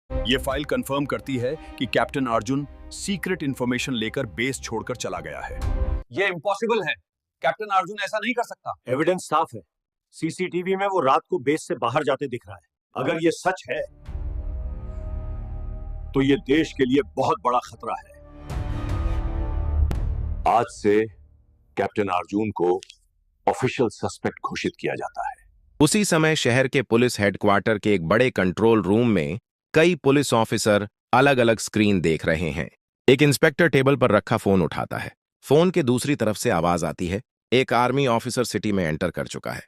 ये file confirm करती है कि कैप्टन अर्जुन सीक्रेट इंफॉर्मेशन लेकर बेस छोड़कर चला गया है। ये इम्पॉसिबल है। कैप्टन अर्जुन ऐसा नहीं कर सकता। एविडेंस साफ है। सीसीटीवी में वो रात को बेस से बाहर जाते दिख रहा है। अगर ये सच है तो ये देश के लिए बहुत बड़ा खतरा है। आज से कैप्टन अर्जुन को ऑफिशियल सस्पेक्ट घोषित किया जाता है। उसी समय शहर के पुलिस हेडक्वार्टर के एक बड़े कंट्रोल रूम में कई पुलिस ऑफिसर अलग अलग स्क्रीन देख रहे हैं। एक इंस्पेक्टर टेबल पर रखा फोन उठाता है। फोन के दूसरी तरफ से आवाज आती है। एक आर्मी ऑफिसर सिटी में एंटर कर चुका है।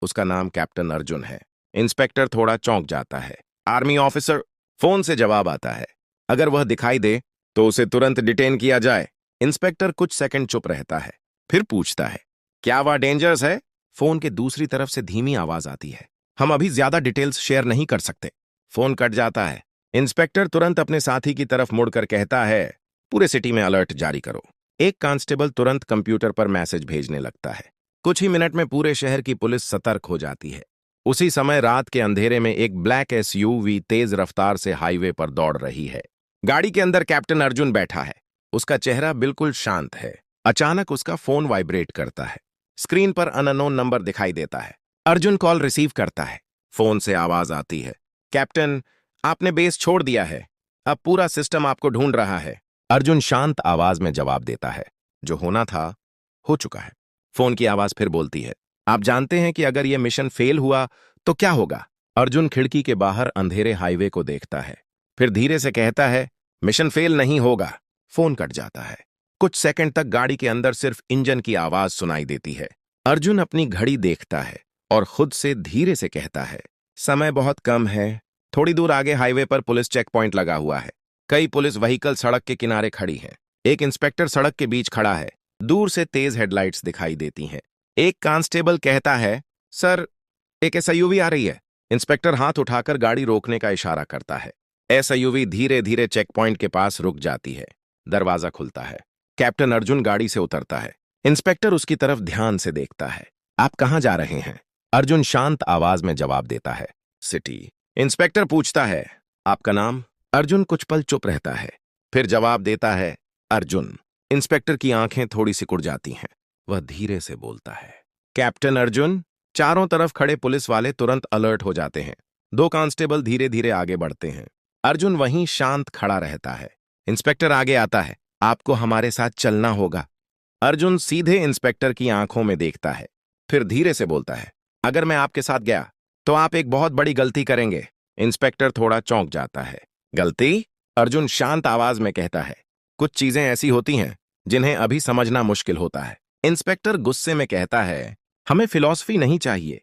उसका नाम कैप्टन अर्जुन है। इंस्पेक्टर थोड़ा चौंक जाता है। आर्मी ऑफिसर, फोन से जवाब आता है, अगर वह दिखाई दे तो उसे तुरंत डिटेन किया जाए। इंस्पेक्टर कुछ सेकंड चुप रहता है, फिर पूछता है, क्या वह डेंजरस है? फोन के दूसरी तरफ से धीमी आवाज आती है, हम अभी ज्यादा डिटेल्स शेयर नहीं कर सकते। फोन कट जाता है। इंस्पेक्टर तुरंत अपने साथी की तरफ मुड़कर कहता है, पूरे सिटी में अलर्ट जारी करो। एक कांस्टेबल तुरंत कंप्यूटर पर मैसेज भेजने लगता है। कुछ ही मिनट में पूरे शहर की पुलिस सतर्क हो जाती है। उसी समय रात के अंधेरे में एक ब्लैक एसयूवी तेज रफ्तार से हाईवे पर दौड़ रही है। गाड़ी के अंदर कैप्टन अर्जुन बैठा है। उसका चेहरा बिल्कुल शांत है। अचानक उसका फोन वाइब्रेट करता है। स्क्रीन पर अननोन नंबर दिखाई देता है। अर्जुन कॉल रिसीव करता है। फोन से आवाज आती है, कैप्टन, आपने बेस छोड़ दिया है। अब पूरा सिस्टम आपको ढूंढ रहा है। अर्जुन शांत आवाज में जवाब देता है, जो होना था हो चुका है। फोन की आवाज फिर बोलती है, आप जानते हैं कि अगर यह मिशन फेल हुआ तो क्या होगा? अर्जुन खिड़की के बाहर अंधेरे हाईवे को देखता है, फिर धीरे से कहता है, मिशन फेल नहीं होगा। फोन कट जाता है। कुछ सेकंड तक गाड़ी के अंदर सिर्फ इंजन की आवाज सुनाई देती है। अर्जुन अपनी घड़ी देखता है और खुद से धीरे से कहता है, समय बहुत कम है। थोड़ी दूर आगे हाईवे पर पुलिस चेक पॉइंट लगा हुआ है। कई पुलिस व्हीकल सड़क के किनारे खड़ी हैं। एक इंस्पेक्टर सड़क के बीच खड़ा है। दूर से तेज हेडलाइट्स दिखाई देती हैं। एक कांस्टेबल कहता है, सर, एक एसयूवी आ रही है। इंस्पेक्टर हाथ उठाकर गाड़ी रोकने का इशारा करता है। एसयूवी धीरे धीरे चेक पॉइंट के पास रुक जाती है। दरवाजा खुलता है। कैप्टन अर्जुन गाड़ी से उतरता है। इंस्पेक्टर उसकी तरफ ध्यान से देखता है। आप कहां जा रहे हैं? अर्जुन शांत आवाज में जवाब देता है, सिटी। इंस्पेक्टर पूछता है, आपका नाम? अर्जुन कुछ पल चुप रहता है, फिर जवाब देता है, अर्जुन। इंस्पेक्टर की आंखें थोड़ी सिकुड़ जाती हैं। वह धीरे से बोलता है, कैप्टन अर्जुन। चारों तरफ खड़े पुलिस वाले तुरंत अलर्ट हो जाते हैं। दो कांस्टेबल धीरे धीरे आगे बढ़ते हैं। अर्जुन वहीं शांत खड़ा रहता है। इंस्पेक्टर आगे आता है, आपको हमारे साथ चलना होगा। अर्जुन सीधे इंस्पेक्टर की आंखों में देखता है, फिर धीरे से बोलता है, अगर मैं आपके साथ गया तो आप एक बहुत बड़ी गलती करेंगे। इंस्पेक्टर थोड़ा चौंक जाता है। गलती? अर्जुन शांत आवाज में कहता है, कुछ चीजें ऐसी होती हैं जिन्हें अभी समझना मुश्किल होता है। इंस्पेक्टर गुस्से में कहता है, हमें फिलॉसफी नहीं चाहिए,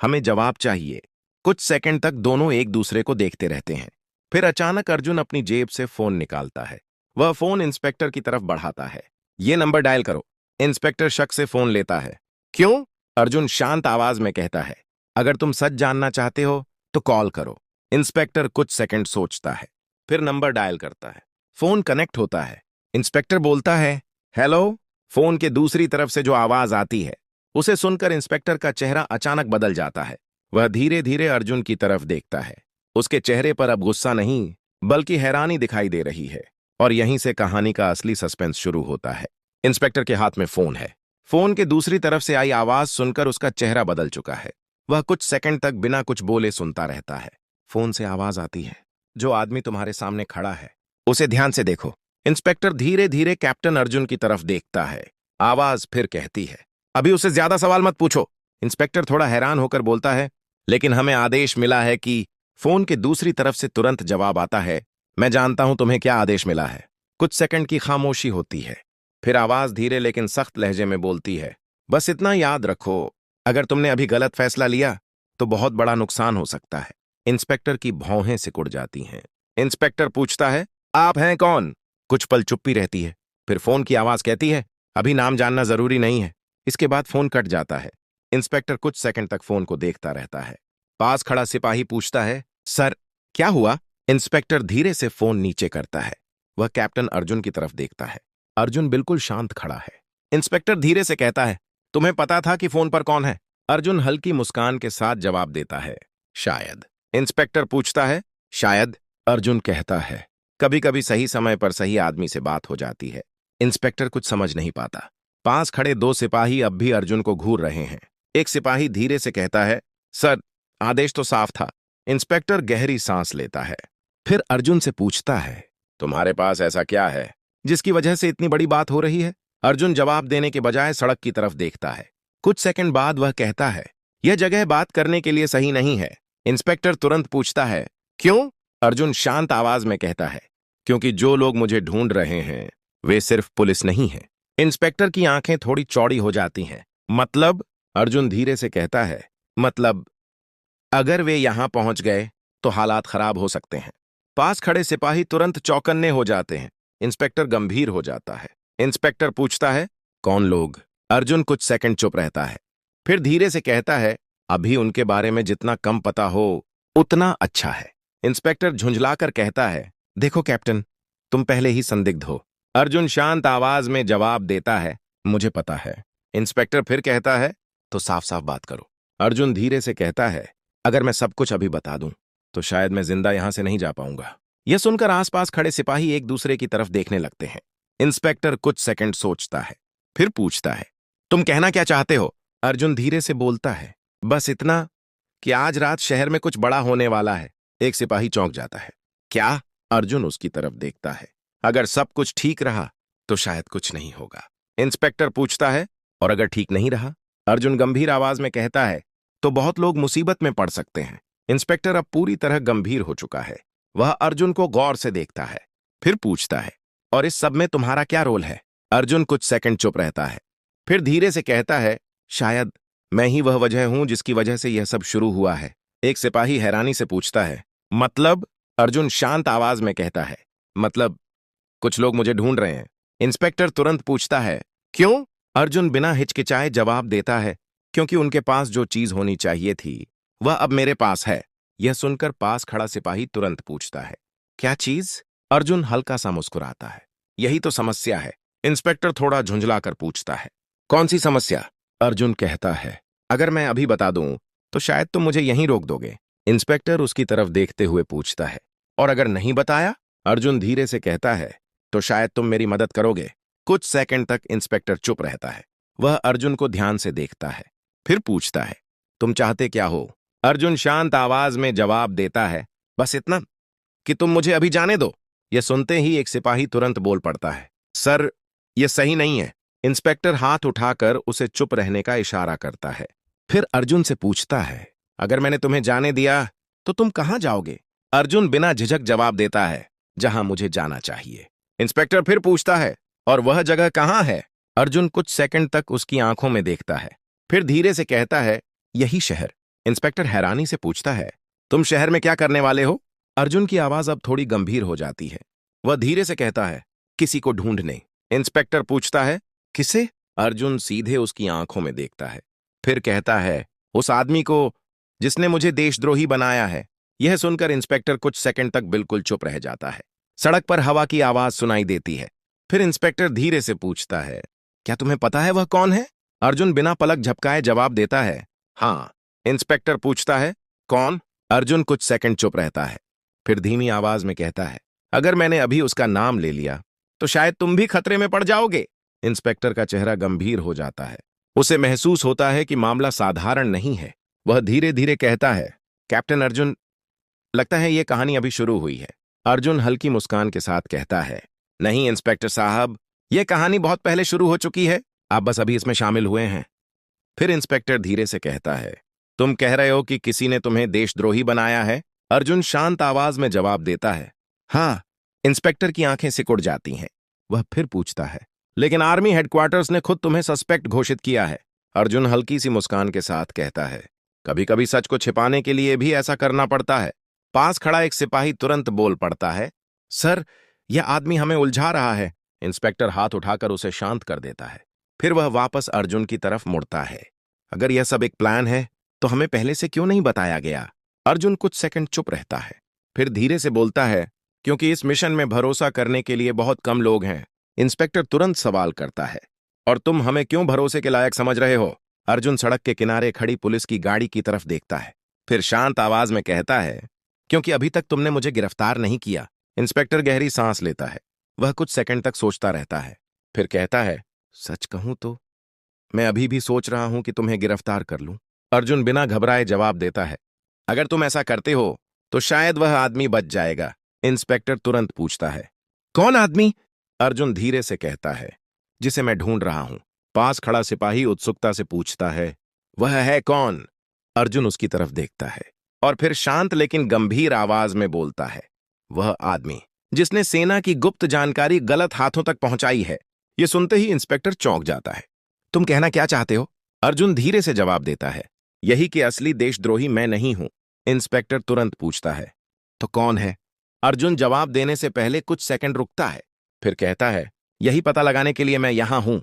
हमें जवाब चाहिए। कुछ सेकंड तक दोनों एक दूसरे को देखते रहते हैं। फिर अचानक अर्जुन अपनी जेब से फोन निकालता है। वह फोन इंस्पेक्टर की तरफ बढ़ाता है। ये नंबर डायल करो। इंस्पेक्टर शक से फोन लेता है। क्यों? अर्जुन शांत आवाज में कहता है, अगर तुम सच जानना चाहते हो तो कॉल करो। इंस्पेक्टर कुछ सेकंड सोचता है, फिर नंबर डायल करता है। फोन कनेक्ट होता है। इंस्पेक्टर बोलता है, हेलो। फोन के दूसरी तरफ से जो आवाज आती है उसे सुनकर इंस्पेक्टर का चेहरा अचानक बदल जाता है। वह धीरे धीरे अर्जुन की तरफ देखता है। उसके चेहरे पर अब गुस्सा नहीं बल्कि हैरानी दिखाई दे रही है। और यहीं से कहानी का असली सस्पेंस शुरू होता है। इंस्पेक्टर के हाथ में फोन है। फोन के दूसरी तरफ से आई आवाज सुनकर उसका चेहरा बदल चुका है। वह कुछ सेकंड तक बिना कुछ बोले सुनता रहता है। फोन से आवाज आती है, जो आदमी तुम्हारे सामने खड़ा है उसे ध्यान से देखो। इंस्पेक्टर धीरे धीरे कैप्टन अर्जुन की तरफ देखता है। आवाज फिर कहती है, अभी उसे ज्यादा सवाल मत पूछो। इंस्पेक्टर थोड़ा हैरान होकर बोलता है, लेकिन हमें आदेश मिला है कि। फोन के दूसरी तरफ से तुरंत जवाब आता है, मैं जानता हूं तुम्हें क्या आदेश मिला है। कुछ सेकंड की खामोशी होती है। फिर आवाज धीरे लेकिन सख्त लहजे में बोलती है, बस इतना याद रखो, अगर तुमने अभी गलत फैसला लिया तो बहुत बड़ा नुकसान हो सकता है। इंस्पेक्टर की भौहें सिकुड़ जाती हैं। इंस्पेक्टर पूछता है, आप हैं कौन? कुछ पल चुप्पी रहती है। फिर फोन की आवाज कहती है, अभी नाम जानना जरूरी नहीं है। इसके बाद फोन कट जाता है। इंस्पेक्टर कुछ सेकंड तक फोन को देखता रहता है। पास खड़ा सिपाही पूछता है, सर, क्या हुआ? इंस्पेक्टर धीरे से फोन नीचे करता है। वह कैप्टन अर्जुन की तरफ देखता है। अर्जुन बिल्कुल शांत खड़ा है। इंस्पेक्टर धीरे से कहता है, तुम्हें पता था कि फोन पर कौन है? अर्जुन हल्की मुस्कान के साथ जवाब देता है, शायद। इंस्पेक्टर पूछता है, शायद? अर्जुन कहता है, कभी कभी सही समय पर सही आदमी से बात हो जाती है। इंस्पेक्टर कुछ समझ नहीं पाता। पास खड़े दो सिपाही अब भी अर्जुन को घूर रहे हैं। एक सिपाही धीरे से कहता है, सर, आदेश तो साफ था। इंस्पेक्टर गहरी सांस लेता है। फिर अर्जुन से पूछता है, तुम्हारे पास ऐसा क्या है जिसकी वजह से इतनी बड़ी बात हो रही है? अर्जुन जवाब देने के बजाय सड़क की तरफ देखता है। कुछ सेकंड बाद वह कहता है, यह जगह बात करने के लिए सही नहीं है। इंस्पेक्टर तुरंत पूछता है, क्यों? अर्जुन शांत आवाज में कहता है, क्योंकि जो लोग मुझे ढूंढ रहे हैं वे सिर्फ पुलिस नहीं है। इंस्पेक्टर की आंखें थोड़ी चौड़ी हो जाती हैं। मतलब? अर्जुन धीरे से कहता है, मतलब अगर वे यहां पहुंच गए तो हालात खराब हो सकते हैं। पास खड़े सिपाही तुरंत चौकन्ने हो जाते हैं। इंस्पेक्टर गंभीर हो जाता है। इंस्पेक्टर पूछता है, कौन लोग? अर्जुन कुछ सेकंड चुप रहता है। फिर धीरे से कहता है, अभी उनके बारे में जितना कम पता हो उतना अच्छा है। इंस्पेक्टर झुंझलाकर कहता है, देखो कैप्टन, तुम पहले ही संदिग्ध हो। अर्जुन शांत आवाज में जवाब देता है, मुझे पता है। इंस्पेक्टर फिर कहता है, तो साफ साफ बात करो। अर्जुन धीरे से कहता है, अगर मैं सब कुछ अभी बता दूं तो शायद मैं जिंदा यहां से नहीं जा पाऊंगा। यह सुनकर आसपास खड़े सिपाही एक दूसरे की तरफ देखने लगते हैं। इंस्पेक्टर कुछ सेकंड सोचता है, फिर पूछता है, तुम कहना क्या चाहते हो? अर्जुन धीरे से बोलता है, बस इतना कि आज रात शहर में कुछ बड़ा होने वाला है। एक सिपाही चौंक जाता है। क्या? अर्जुन उसकी तरफ देखता है। अगर सब कुछ ठीक रहा तो शायद कुछ नहीं होगा। इंस्पेक्टर पूछता है, और अगर ठीक नहीं रहा? अर्जुन गंभीर आवाज में कहता है, तो बहुत लोग मुसीबत में पड़ सकते हैं। इंस्पेक्टर अब पूरी तरह गंभीर हो चुका है। वह अर्जुन को गौर से देखता है, फिर पूछता है, और इस सब में तुम्हारा क्या रोल है? अर्जुन कुछ सेकंड चुप रहता है, फिर धीरे से कहता है, शायद मैं ही वह वजह हूं जिसकी वजह से यह सब शुरू हुआ है। एक सिपाही हैरानी से पूछता है, मतलब? अर्जुन शांत आवाज में कहता है, मतलब कुछ लोग मुझे ढूंढ रहे हैं। इंस्पेक्टर तुरंत पूछता है, क्यों? अर्जुन बिना हिचकिचाए जवाब देता है, क्योंकि उनके पास जो चीज होनी चाहिए थी वह अब मेरे पास है। यह सुनकर पास खड़ा सिपाही तुरंत पूछता है, क्या चीज? अर्जुन हल्का सा मुस्कुराता है, यही तो समस्या है। इंस्पेक्टर थोड़ा झुंझलाकर पूछता है, कौन सी समस्या? अर्जुन कहता है, अगर मैं अभी बता दूं तो शायद तुम मुझे यहीं रोक दोगे। इंस्पेक्टर उसकी तरफ देखते हुए पूछता है, और अगर नहीं बताया? अर्जुन धीरे से कहता है, तो शायद तुम मेरी मदद करोगे। कुछ सेकंड तक इंस्पेक्टर चुप रहता है। वह अर्जुन को ध्यान से देखता है, फिर पूछता है, तुम चाहते क्या हो? अर्जुन शांत आवाज में जवाब देता है, बस इतना कि तुम मुझे अभी जाने दो। यह सुनते ही एक सिपाही तुरंत बोल पड़ता है, सर, यह सही नहीं है। इंस्पेक्टर हाथ उठाकर उसे चुप रहने का इशारा करता है। फिर अर्जुन से पूछता है, अगर मैंने तुम्हें जाने दिया तो तुम कहां जाओगे? अर्जुन बिना झिझक जवाब देता है, जहां मुझे जाना चाहिए। इंस्पेक्टर फिर पूछता है, और वह जगह कहां है? अर्जुन कुछ सेकंड तक उसकी आंखों में देखता है, फिर धीरे से कहता है, यही शहर। इंस्पेक्टर हैरानी से पूछता है, तुम शहर में क्या करने वाले हो? अर्जुन की आवाज अब थोड़ी गंभीर हो जाती है। वह धीरे से कहता है, किसी को ढूंढने। इंस्पेक्टर पूछता है, किसे? अर्जुन सीधे उसकी आंखों में देखता है, फिर कहता है, उस आदमी को जिसने मुझे देशद्रोही बनाया है। यह सुनकर इंस्पेक्टर कुछ सेकंड तक बिल्कुल चुप रह जाता है। सड़क पर हवा की आवाज सुनाई देती है। फिर इंस्पेक्टर धीरे से पूछता है, क्या तुम्हें पता है वह कौन है? अर्जुन बिना पलक झपकाए जवाब देता है, हाँ। इंस्पेक्टर पूछता है, कौन? अर्जुन कुछ सेकंड चुप रहता है, फिर धीमी आवाज में कहता है, अगर मैंने अभी उसका नाम ले लिया तो शायद तुम भी खतरे में पड़ जाओगे। इंस्पेक्टर का चेहरा गंभीर हो जाता है। उसे महसूस होता है कि मामला साधारण नहीं है। वह धीरे धीरे कहता है, कैप्टन अर्जुन, लगता है यह कहानी अभी शुरू हुई है। अर्जुन हल्की मुस्कान के साथ कहता है, नहीं इंस्पेक्टर साहब, यह कहानी बहुत पहले शुरू हो चुकी है, आप बस अभी इसमें शामिल हुए हैं। फिर इंस्पेक्टर धीरे से कहता है, तुम कह रहे हो कि किसी ने तुम्हें देशद्रोही बनाया है? अर्जुन शांत आवाज में जवाब देता है, हाँ। इंस्पेक्टर की आंखें सिकुड़ जाती हैं। वह फिर पूछता है, लेकिन आर्मी हेडक्वार्टर्स ने खुद तुम्हें सस्पेक्ट घोषित किया है। अर्जुन हल्की सी मुस्कान के साथ कहता है, कभी कभी सच को छिपाने के लिए भी ऐसा करना पड़ता है। पास खड़ा एक सिपाही तुरंत बोल पड़ता है, सर, यह आदमी हमें उलझा रहा है। इंस्पेक्टर हाथ उठाकर उसे शांत कर देता है। फिर वह वापस अर्जुन की तरफ मुड़ता है, अगर यह सब एक प्लान है तो हमें पहले से क्यों नहीं बताया गया? अर्जुन कुछ सेकंड चुप रहता है, फिर धीरे से बोलता है, क्योंकि इस मिशन में भरोसा करने के लिए बहुत कम लोग हैं। इंस्पेक्टर तुरंत सवाल करता है, और तुम हमें क्यों भरोसे के लायक समझ रहे हो? अर्जुन सड़क के किनारे खड़ी पुलिस की गाड़ी की तरफ देखता है, फिर शांत आवाज में कहता है, क्योंकि अभी तक तुमने मुझे गिरफ्तार नहीं किया। इंस्पेक्टर गहरी सांस लेता है। वह कुछ सेकंड तक सोचता रहता है, फिर कहता है, सच कहूं तो मैं अभी भी सोच रहा हूं कि तुम्हें गिरफ्तार कर लूं। अर्जुन बिना घबराए जवाब देता है, अगर तुम ऐसा करते हो तो शायद वह आदमी बच जाएगा। इंस्पेक्टर तुरंत पूछता है, कौन आदमी? अर्जुन धीरे से कहता है, जिसे मैं ढूंढ रहा हूं। पास खड़ा सिपाही उत्सुकता से पूछता है, वह है कौन? अर्जुन उसकी तरफ देखता है और फिर शांत लेकिन गंभीर आवाज में बोलता है, वह आदमी जिसने सेना की गुप्त जानकारी गलत हाथों तक पहुंचाई है। यह सुनते ही इंस्पेक्टर चौंक जाता है। तुम कहना क्या चाहते हो? अर्जुन धीरे से जवाब देता है, यही कि असली देशद्रोही मैं नहीं हूं। इंस्पेक्टर तुरंत पूछता है, तो कौन है? अर्जुन जवाब देने से पहले कुछ सेकंड रुकता है, फिर कहता है, यही पता लगाने के लिए मैं यहां हूं।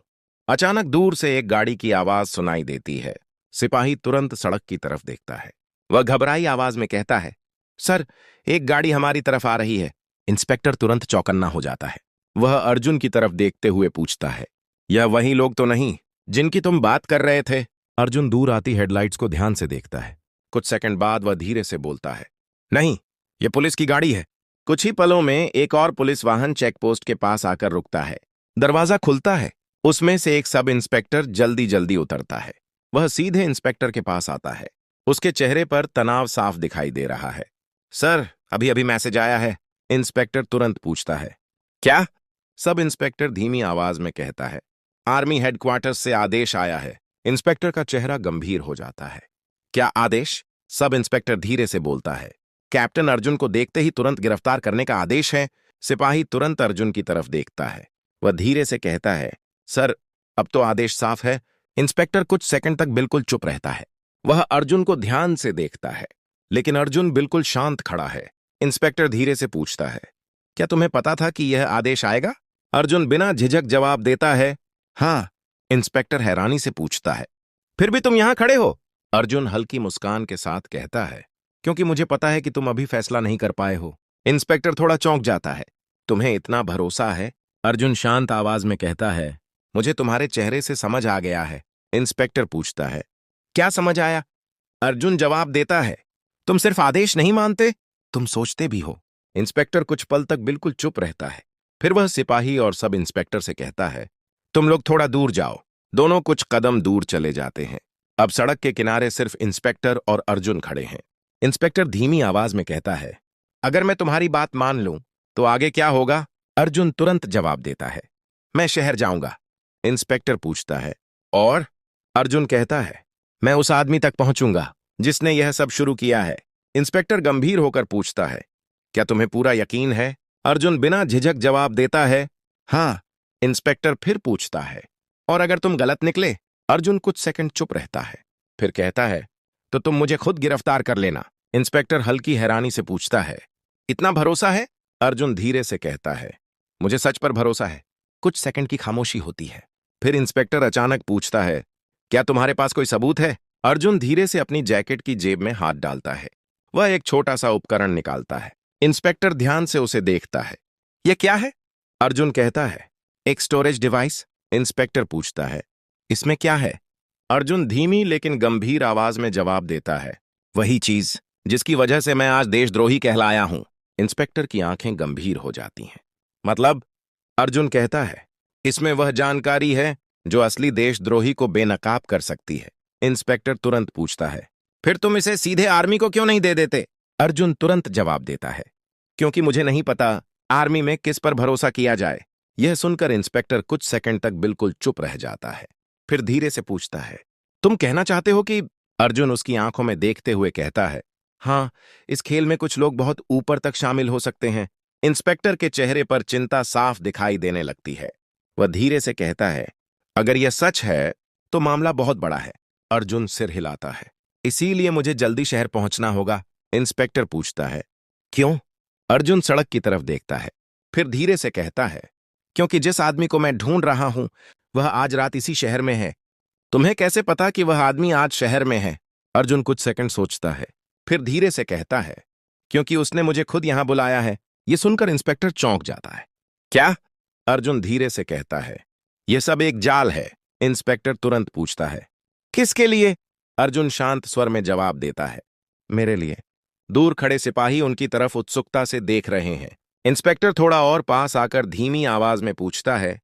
अचानक दूर से एक गाड़ी की आवाज सुनाई देती है। सिपाही तुरंत सड़क की तरफ देखता है। वह घबराई आवाज में कहता है, सर, एक गाड़ी हमारी तरफ आ रही है। इंस्पेक्टर तुरंत चौकन्ना हो जाता है। वह अर्जुन की तरफ देखते हुए पूछता है, यह वही लोग तो नहीं जिनकी तुम बात कर रहे थे? अर्जुन दूर आती हेडलाइट्स को ध्यान से देखता है। कुछ सेकंड बाद वह धीरे से बोलता है, नहीं, यह पुलिस की गाड़ी है। कुछ ही पलों में एक और पुलिस वाहन चेकपोस्ट के पास आकर रुकता है। दरवाजा खुलता है। उसमें से एक सब इंस्पेक्टर जल्दी जल्दी उतरता है। वह सीधे इंस्पेक्टर के पास आता है। उसके चेहरे पर तनाव साफ दिखाई दे रहा है। सर, अभी अभी मैसेज आया है। इंस्पेक्टर तुरंत पूछता है, क्या? सब इंस्पेक्टर धीमी आवाज में कहता है, आर्मी हेडक्वार्टर्स से आदेश आया है। इंस्पेक्टर का चेहरा गंभीर हो जाता है। क्या आदेश? सब इंस्पेक्टर धीरे से बोलता है, कैप्टन अर्जुन को देखते ही तुरंत गिरफ्तार करने का आदेश है। सिपाही तुरंत अर्जुन की तरफ देखता है। वह धीरे से कहता है, सर, अब तो आदेश साफ है। इंस्पेक्टर कुछ सेकंड तक बिल्कुल चुप रहता है। वह अर्जुन को ध्यान से देखता है, लेकिन अर्जुन बिल्कुल शांत खड़ा है। इंस्पेक्टर धीरे से पूछता है, क्या तुम्हें पता था कि यह आदेश आएगा? अर्जुन बिना झिझक जवाब देता है, हाँ। इंस्पेक्टर हैरानी से पूछता है, फिर भी तुम यहां खड़े हो? अर्जुन हल्की मुस्कान के साथ कहता है, क्योंकि मुझे पता है कि तुम अभी फैसला नहीं कर पाए हो। इंस्पेक्टर थोड़ा चौंक जाता है। तुम्हें इतना भरोसा है? अर्जुन शांत आवाज में कहता है, मुझे तुम्हारे चेहरे से समझ आ गया है। इंस्पेक्टर पूछता है, क्या समझ आया? अर्जुन जवाब देता है, तुम सिर्फ आदेश नहीं मानते, तुम सोचते भी हो। इंस्पेक्टर कुछ पल तक बिल्कुल चुप रहता है। फिर वह सिपाही और सब इंस्पेक्टर से कहता है, तुम लोग थोड़ा दूर जाओ। दोनों कुछ कदम दूर चले जाते हैं। अब सड़क के किनारे सिर्फ इंस्पेक्टर और अर्जुन खड़े हैं। इंस्पेक्टर धीमी आवाज में कहता है, अगर मैं तुम्हारी बात मान लूं तो आगे क्या होगा? अर्जुन तुरंत जवाब देता है, मैं शहर जाऊंगा। इंस्पेक्टर पूछता है, और? अर्जुन कहता है, मैं उस आदमी तक पहुंचूंगा जिसने यह सब शुरू किया है। इंस्पेक्टर गंभीर होकर पूछता है, क्या तुम्हें पूरा यकीन है? अर्जुन बिना झिझक जवाब देता है, हाँ। इंस्पेक्टर फिर पूछता है, और अगर तुम गलत निकले? अर्जुन कुछ सेकंड चुप रहता है, फिर कहता है, तो तुम मुझे खुद गिरफ्तार कर लेना। इंस्पेक्टर हल्की हैरानी से पूछता है, इतना भरोसा है? अर्जुन धीरे से कहता है, मुझे सच पर भरोसा है। कुछ सेकंड की खामोशी होती है। फिर इंस्पेक्टर अचानक पूछता है, क्या तुम्हारे पास कोई सबूत है? अर्जुन धीरे से अपनी जैकेट की जेब में हाथ डालता है। वह एक छोटा सा उपकरण निकालता है। इंस्पेक्टर ध्यान से उसे देखता है। यह क्या है? अर्जुन कहता है, एक स्टोरेज डिवाइस। इंस्पेक्टर पूछता है, इसमें क्या है? अर्जुन धीमी लेकिन गंभीर आवाज में जवाब देता है, वही चीज जिसकी वजह से मैं आज देशद्रोही कहलाया हूं। इंस्पेक्टर की आंखें गंभीर हो जाती हैं। मतलब? अर्जुन कहता है, इसमें वह जानकारी है जो असली देशद्रोही को बेनकाब कर सकती है। इंस्पेक्टर तुरंत पूछता है, फिर तुम इसे सीधे आर्मी को क्यों नहीं दे देते? अर्जुन तुरंत जवाब देता है, क्योंकि मुझे नहीं पता आर्मी में किस पर भरोसा किया जाए। यह सुनकर इंस्पेक्टर कुछ सेकंड तक बिल्कुल चुप रह जाता है। फिर धीरे से पूछता है, तुम कहना चाहते हो कि? अर्जुन उसकी आंखों में देखते हुए कहता है, हाँ, इस खेल में कुछ लोग बहुत ऊपर तक शामिल हो सकते हैं। इंस्पेक्टर के चेहरे पर चिंता साफ दिखाई देने लगती है। वह धीरे से कहता है, अगर यह सच है तो मामला बहुत बड़ा है। अर्जुन सिर हिलाता है, इसीलिए मुझे जल्दी शहर पहुंचना होगा। इंस्पेक्टर पूछता है, क्यों? अर्जुन सड़क की तरफ देखता है, फिर धीरे से कहता है, क्योंकि जिस आदमी को मैं ढूंढ रहा हूं वह आज रात इसी शहर में है। तुम्हें कैसे पता कि वह आदमी आज शहर में है? अर्जुन कुछ सेकंड सोचता है, फिर धीरे से कहता है, क्योंकि उसने मुझे खुद यहां बुलाया है। यह सुनकर इंस्पेक्टर चौंक जाता है। क्या? अर्जुन धीरे से कहता है, यह सब एक जाल है। इंस्पेक्टर तुरंत पूछता है, किसके लिए? अर्जुन शांत स्वर में जवाब देता है, मेरे लिए। दूर खड़े सिपाही उनकी तरफ उत्सुकता से देख रहे हैं। इंस्पेक्टर थोड़ा और पास आकर धीमी आवाज में पूछता है,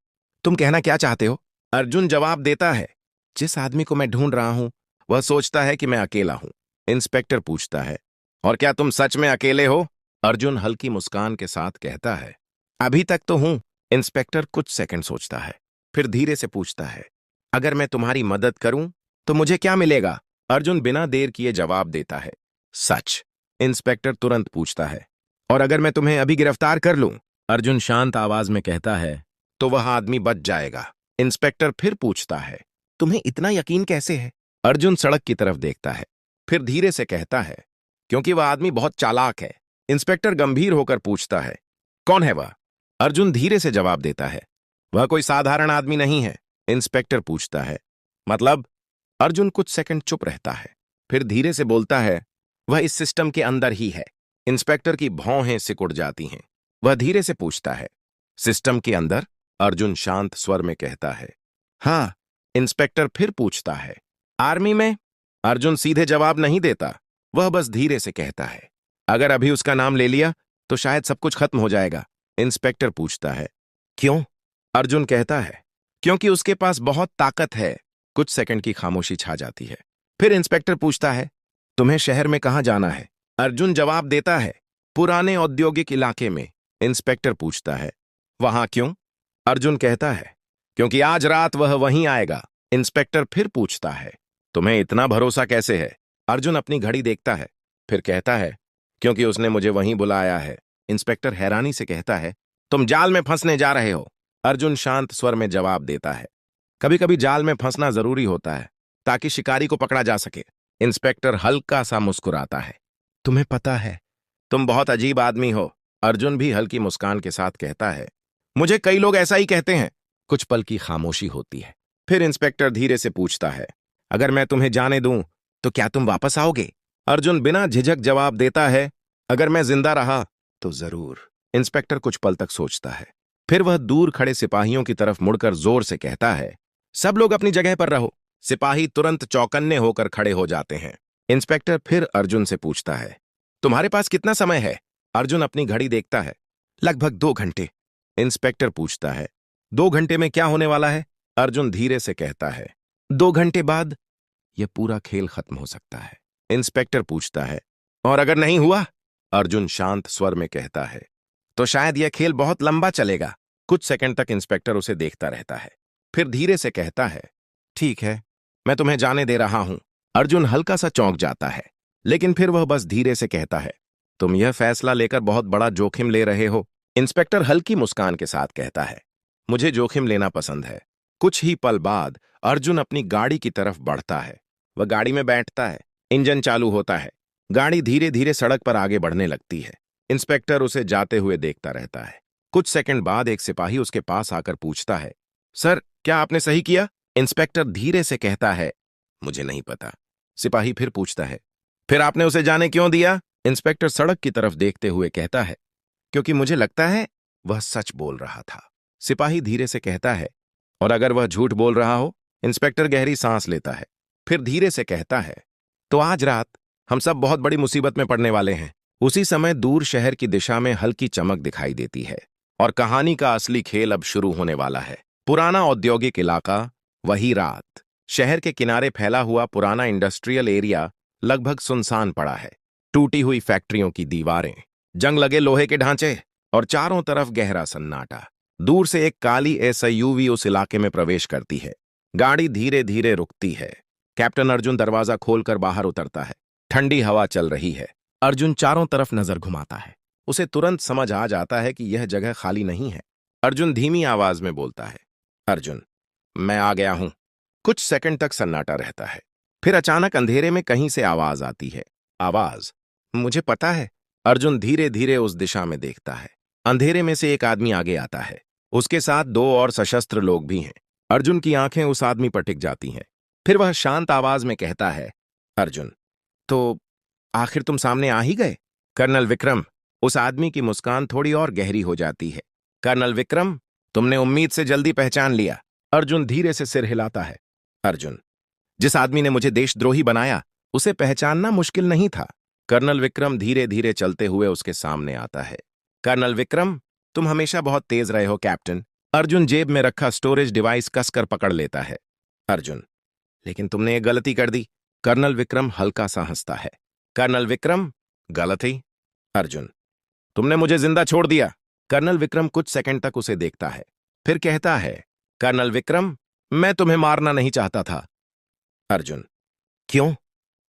तुम कहना क्या चाहते हो? अर्जुन जवाब देता है, जिस आदमी को मैं ढूंढ रहा हूं वह सोचता है कि मैं अकेला हूं। इंस्पेक्टर पूछता है, और क्या तुम सच में अकेले हो? अर्जुन हल्की मुस्कान के साथ कहता है, अभी तक तो हूं। इंस्पेक्टर कुछ सेकंड सोचता है, फिर धीरे से पूछता है, अगर मैं तुम्हारी मदद करूं तो मुझे क्या मिलेगा? अर्जुन बिना देर किए जवाब देता है, सच। इंस्पेक्टर तुरंत पूछता है, और अगर मैं तुम्हें अभी गिरफ्तार कर लूं? अर्जुन शांत आवाज में कहता है, तो वह आदमी बच जाएगा। इंस्पेक्टर फिर पूछता है, तुम्हें इतना यकीन कैसे है? अर्जुन सड़क की तरफ देखता है, फिर धीरे से कहता है, क्योंकि वह आदमी बहुत चालाक है। इंस्पेक्टर गंभीर होकर पूछता है, कौन है वह? अर्जुन धीरे से जवाब देता है, वह कोई साधारण आदमी नहीं है। इंस्पेक्टर पूछता है, मतलब? अर्जुन कुछ सेकंड चुप रहता है, फिर धीरे से बोलता है, वह इस सिस्टम के अंदर ही है। इंस्पेक्टर की भौहें सिकुड़ जाती हैं। वह धीरे से पूछता है, सिस्टम के अंदर? अर्जुन शांत स्वर में कहता है, हाँ। इंस्पेक्टर फिर पूछता है, आर्मी में? अर्जुन सीधे जवाब नहीं देता, वह बस धीरे से कहता है, अगर अभी उसका नाम ले लिया तो शायद सब कुछ खत्म हो जाएगा। इंस्पेक्टर पूछता है, क्यों? अर्जुन कहता है, क्योंकि उसके पास बहुत ताकत है। कुछ सेकंड की खामोशी छा जाती है, फिर इंस्पेक्टर पूछता है, तुम्हें शहर में कहां जाना है? अर्जुन जवाब देता है, पुराने औद्योगिक इलाके में। इंस्पेक्टर पूछता है, वहां क्यों? अर्जुन कहता है, क्योंकि आज रात वह वहीं आएगा। इंस्पेक्टर फिर पूछता है, तुम्हें इतना भरोसा कैसे है? अर्जुन अपनी घड़ी देखता है, फिर कहता है, क्योंकि उसने मुझे वहीं बुलाया है। इंस्पेक्टर हैरानी से कहता है, तुम जाल में फंसने जा रहे हो? अर्जुन शांत स्वर में जवाब देता है, कभी कभी जाल में फंसना जरूरी होता है ताकि शिकारी को पकड़ा जा सके। इंस्पेक्टर हल्का सा मुस्कुराता है, तुम्हें पता है तुम बहुत अजीब आदमी हो। अर्जुन भी हल्की मुस्कान के साथ कहता है, मुझे कई लोग ऐसा ही कहते हैं। कुछ पल की खामोशी होती है, फिर इंस्पेक्टर धीरे से पूछता है, अगर मैं तुम्हें जाने दूं तो क्या तुम वापस आओगे? अर्जुन बिना झिझक जवाब देता है, अगर मैं जिंदा रहा तो जरूर। इंस्पेक्टर कुछ पल तक सोचता है, फिर वह दूर खड़े सिपाहियों की तरफ मुड़कर जोर से कहता है, सब लोग अपनी जगह पर रहो। सिपाही तुरंत चौकन्ने होकर खड़े हो जाते हैं। इंस्पेक्टर फिर अर्जुन से पूछता है, तुम्हारे पास कितना समय है? अर्जुन अपनी घड़ी देखता है, लगभग 2 घंटे। इंस्पेक्टर पूछता है, 2 घंटे में क्या होने वाला है? अर्जुन धीरे से कहता है, 2 घंटे बाद यह पूरा खेल खत्म हो सकता है। इंस्पेक्टर पूछता है, और अगर नहीं हुआ? अर्जुन शांत स्वर में कहता है, तो शायद यह खेल बहुत लंबा चलेगा। कुछ सेकंड तक इंस्पेक्टर उसे देखता रहता है, फिर धीरे से कहता है, ठीक है, मैं तुम्हें जाने दे रहा हूं। अर्जुन हल्का सा चौंक जाता है, लेकिन फिर वह बस धीरे से कहता है, तुम यह फैसला लेकर बहुत बड़ा जोखिम ले रहे हो। इंस्पेक्टर हल्की मुस्कान के साथ कहता है, मुझे जोखिम लेना पसंद है। कुछ ही पल बाद अर्जुन अपनी गाड़ी की तरफ बढ़ता है। वह गाड़ी में बैठता है, इंजन चालू होता है, गाड़ी धीरे धीरे सड़क पर आगे बढ़ने लगती है। इंस्पेक्टर उसे जाते हुए देखता रहता है। कुछ सेकंड बाद एक सिपाही उसके पास आकर पूछता है, सर क्या आपने सही किया? इंस्पेक्टर धीरे से कहता है, मुझे नहीं पता। सिपाही फिर पूछता है, फिर आपने उसे जाने क्यों दिया? इंस्पेक्टर सड़क की तरफ देखते हुए कहता है, क्योंकि मुझे लगता है वह सच बोल रहा था। सिपाही धीरे से कहता है, और अगर वह झूठ बोल रहा हो? इंस्पेक्टर गहरी सांस लेता है, फिर धीरे से कहता है, तो आज रात हम सब बहुत बड़ी मुसीबत में पड़ने वाले हैं। उसी समय दूर शहर की दिशा में हल्की चमक दिखाई देती है, और कहानी का असली खेल अब शुरू होने वाला है। पुराना औद्योगिक इलाका, वही रात। शहर के किनारे फैला हुआ पुराना इंडस्ट्रियल एरिया लगभग सुनसान पड़ा है। टूटी हुई फैक्ट्रियों की दीवारें, जंग लगे लोहे के ढांचे और चारों तरफ गहरा सन्नाटा। दूर से एक काली एसयूवी उस इलाके में प्रवेश करती है। गाड़ी धीरे धीरे रुकती है। कैप्टन अर्जुन दरवाजा खोलकर बाहर उतरता है। ठंडी हवा चल रही है। अर्जुन चारों तरफ नजर घुमाता है। उसे तुरंत समझ आ जाता है कि यह जगह खाली नहीं है। अर्जुन धीमी आवाज में बोलता है, अर्जुन, मैं आ गया हूं। कुछ सेकंड तक सन्नाटा रहता है, फिर अचानक अंधेरे में कहीं से आवाज आती है। आवाज, मुझे पता है। अर्जुन धीरे धीरे उस दिशा में देखता है। अंधेरे में से एक आदमी आगे आता है। उसके साथ 2 और सशस्त्र लोग भी हैं। अर्जुन की आंखें उस आदमी पर टिक जाती हैं। फिर वह शांत आवाज में कहता है, अर्जुन, तो आखिर तुम सामने आ ही गए। कर्नल विक्रम। उस आदमी की मुस्कान थोड़ी और गहरी हो जाती है। कर्नल विक्रम, तुमने उम्मीद से जल्दी पहचान लिया। अर्जुन धीरे से सिर हिलाता है। अर्जुन, जिस आदमी ने मुझे देशद्रोही बनाया उसे पहचानना मुश्किल नहीं था। कर्नल विक्रम धीरे धीरे चलते हुए उसके सामने आता है। कर्नल विक्रम, तुम हमेशा बहुत तेज रहे हो कैप्टन। अर्जुन जेब में रखा स्टोरेज डिवाइस कसकर पकड़ लेता है। अर्जुन, लेकिन तुमने एक गलती कर दी। कर्नल विक्रम हल्का सा हंसता है। कर्नल विक्रम, गलती? अर्जुन, तुमने मुझे जिंदा छोड़ दिया। कर्नल विक्रम कुछ सेकंड तक उसे देखता है, फिर कहता है, कर्नल विक्रम, मैं तुम्हें मारना नहीं चाहता था। अर्जुन, क्यों?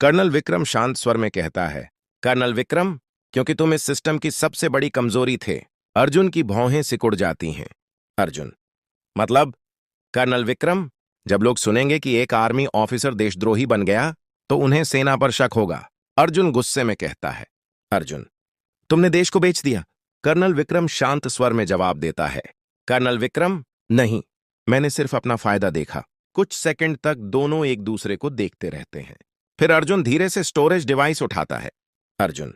कर्नल विक्रम शांत स्वर में कहता है, कर्नल विक्रम, क्योंकि तुम इस सिस्टम की सबसे बड़ी कमजोरी थे। अर्जुन की भौहें सिकुड़ जाती हैं। अर्जुन, मतलब? कर्नल विक्रम, जब लोग सुनेंगे कि एक आर्मी ऑफिसर देशद्रोही बन गया तो उन्हें सेना पर शक होगा। अर्जुन गुस्से में कहता है। अर्जुन, तुमने देश को बेच दिया। कर्नल विक्रम शांत स्वर में जवाब देता है। कर्नल विक्रम, नहीं, मैंने सिर्फ अपना फायदा देखा। कुछ सेकंड तक दोनों एक दूसरे को देखते रहते हैं। फिर अर्जुन धीरे से स्टोरेज डिवाइस उठाता है। अर्जुन,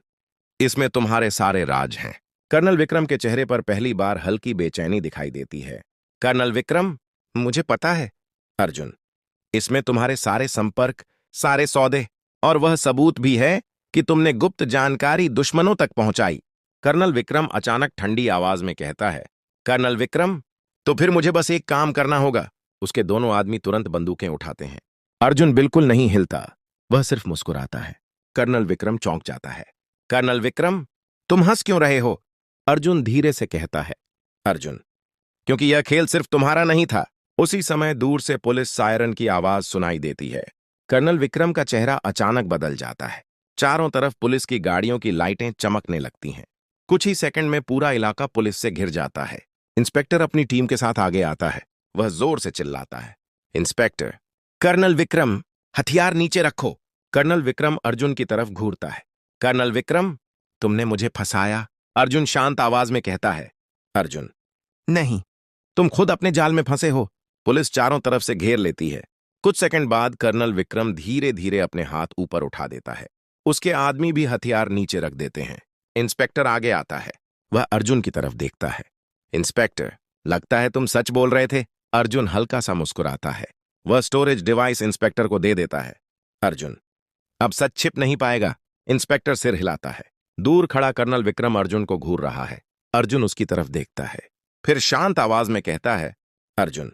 इसमें तुम्हारे सारे राज हैं। कर्नल विक्रम के चेहरे पर पहली बार हल्की बेचैनी दिखाई देती है। कर्नल विक्रम, मुझे पता है। अर्जुन, इसमें तुम्हारे सारे संपर्क, सारे सौदे और वह सबूत भी है कि तुमने गुप्त जानकारी दुश्मनों तक पहुंचाई। कर्नल विक्रम अचानक ठंडी आवाज में कहता है। कर्नल विक्रम, तो फिर मुझे बस एक काम करना होगा। उसके दोनों आदमी तुरंत बंदूकें उठाते हैं। अर्जुन बिल्कुल नहीं हिलता, वह सिर्फ मुस्कुराता है। कर्नल विक्रम चौंक जाता है। कर्नल विक्रम, तुम हंस क्यों रहे हो? अर्जुन धीरे से कहता है। अर्जुन, क्योंकि यह खेल सिर्फ तुम्हारा नहीं था। उसी समय दूर से पुलिस सायरन की आवाज सुनाई देती है। कर्नल विक्रम का चेहरा अचानक बदल जाता है। चारों तरफ पुलिस की गाड़ियों की लाइटें चमकने लगती हैं। कुछ ही सेकंड में पूरा इलाका पुलिस से घिर जाता है। इंस्पेक्टर अपनी टीम के साथ आगे आता है। वह जोर से चिल्लाता है, इंस्पेक्टर! कर्नल विक्रम, हथियार नीचे रखो। कर्नल विक्रम अर्जुन की तरफ घूरता है। कर्नल विक्रम, तुमने मुझे फंसाया। अर्जुन शांत आवाज में कहता है। अर्जुन, नहीं, तुम खुद अपने जाल में फंसे हो। पुलिस चारों तरफ से घेर लेती है। कुछ सेकंड बाद कर्नल विक्रम धीरे धीरे अपने हाथ ऊपर उठा देता है। उसके आदमी भी हथियार नीचे रख देते हैं। इंस्पेक्टर आगे आता है। वह अर्जुन की तरफ देखता है। इंस्पेक्टर, लगता है तुम सच बोल रहे थे। अर्जुन हल्का सा मुस्कुराता है। वह स्टोरेज डिवाइस इंस्पेक्टर को दे देता है। अर्जुन, अब सच छिप नहीं पाएगा। इंस्पेक्टर सिर हिलाता है। दूर खड़ा कर्नल विक्रम अर्जुन को घूर रहा है। अर्जुन उसकी तरफ देखता है, फिर शांत आवाज में कहता है। अर्जुन,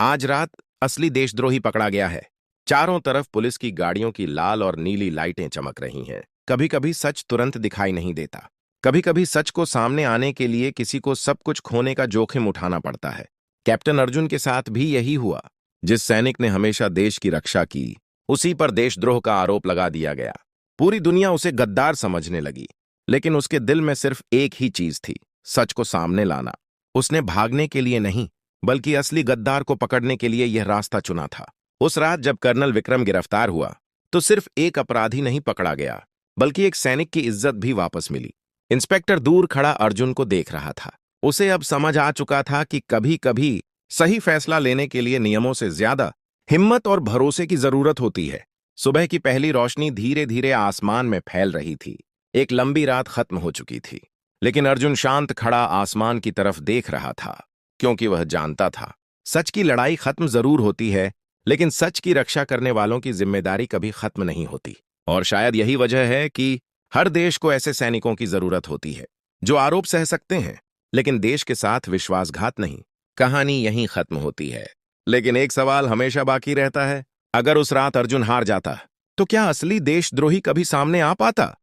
आज रात असली देशद्रोही पकड़ा गया है। चारों तरफ पुलिस की गाड़ियों की लाल और नीली लाइटें चमक रही हैं। कभी कभी सच तुरंत दिखाई नहीं देता। कभी कभी सच को सामने आने के लिए किसी को सब कुछ खोने का जोखिम उठाना पड़ता है। कैप्टन अर्जुन के साथ भी यही हुआ। जिस सैनिक ने हमेशा देश की रक्षा की, उसी पर देशद्रोह का आरोप लगा दिया गया। पूरी दुनिया उसे गद्दार समझने लगी, लेकिन उसके दिल में सिर्फ एक ही चीज थी, सच को सामने लाना। उसने भागने के लिए नहीं, बल्कि असली गद्दार को पकड़ने के लिए यह रास्ता चुना था। उस रात जब कर्नल विक्रम गिरफ्तार हुआ, तो सिर्फ एक अपराधी नहीं पकड़ा गया, बल्कि एक सैनिक की इज्जत भी वापस मिली। इंस्पेक्टर दूर खड़ा अर्जुन को देख रहा था। उसे अब समझ आ चुका था कि कभी कभी सही फैसला लेने के लिए नियमों से ज्यादा हिम्मत और भरोसे की जरूरत होती है। सुबह की पहली रोशनी धीरे धीरे आसमान में फैल रही थी। एक लंबी रात खत्म हो चुकी थी, लेकिन अर्जुन शांत खड़ा आसमान की तरफ देख रहा था, क्योंकि वह जानता था सच की लड़ाई खत्म जरूर होती है, लेकिन सच की रक्षा करने वालों की जिम्मेदारी कभी खत्म नहीं होती। और शायद यही वजह है कि हर देश को ऐसे सैनिकों की जरूरत होती है, जो आरोप सह सकते हैं, लेकिन देश के साथ विश्वासघात नहीं। कहानी यहीं खत्म होती है, लेकिन एक सवाल हमेशा बाकी रहता है। अगर उस रात अर्जुन हार जाता, तो क्या असली देशद्रोही कभी सामने आ पाता?